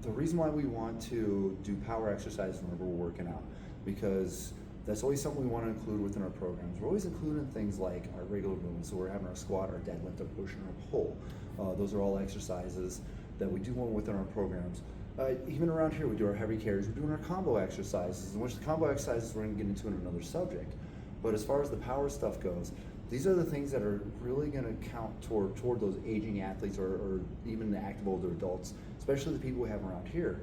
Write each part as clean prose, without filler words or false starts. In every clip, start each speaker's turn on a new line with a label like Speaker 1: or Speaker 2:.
Speaker 1: the reason why we want to do power exercises whenever we're working out, because that's always something we want to include within our programs. We're always including things like our regular movements, so we're having our squat, our deadlift, our push, and our pull. Those are all exercises that we do want within our programs. Even around here, we do our heavy carries, we're doing our combo exercises, in which the combo exercises we're going to get into in another subject. But as far as the power stuff goes, these are the things that are really going to count toward those aging athletes or even the active older adults, especially the people we have around here.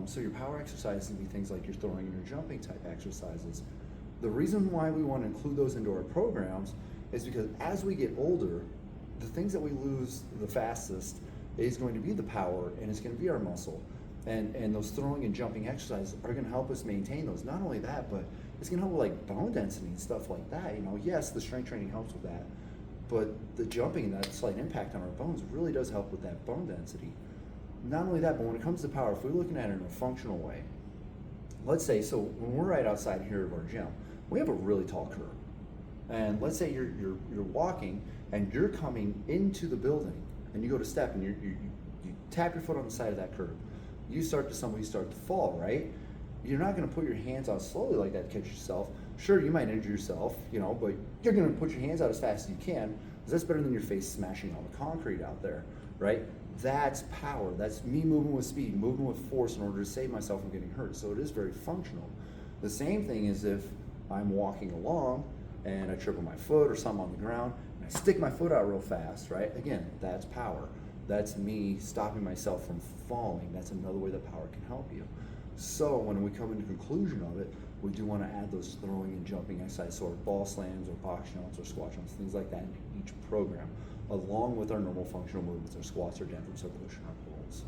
Speaker 1: So your power exercises can be things like your throwing and your jumping type exercises. The reason why we want to include those into our programs is because as we get older, the things that we lose the fastest is going to be the power, and it's going to be our muscle. And those throwing and jumping exercises are going to help us maintain those. Not only that, but it's going to help with like bone density and stuff like that. You know, yes, the strength training helps with that, but the jumping and that slight impact on our bones really does help with that bone density. Not only that, but when it comes to power, if we're looking at it in a functional way, let's say, so when we're right outside here of our gym, we have a really tall curb. And let's say you're walking and you're coming into the building and you go to step and you tap your foot on the side of that curb. You start to stumble, you start to fall, right? You're not going to put your hands out slowly like that to catch yourself. Sure, you might injure yourself, you know, but you're going to put your hands out as fast as you can, because that's better than your face smashing on the concrete out there, right? That's power. That's me moving with speed, moving with force in order to save myself from getting hurt. So it is very functional. The same thing is if I'm walking along and I trip on my foot or something on the ground and I stick my foot out real fast, right? Again, that's power. That's me stopping myself from falling. That's another way that power can help you. So when we come into conclusion of it, we do want to add those throwing and jumping exercises, so our ball slams or box jumps or squat jumps, things like that into each program, along with our normal functional movements, our squats, our deadlifts, our push, and our pulls.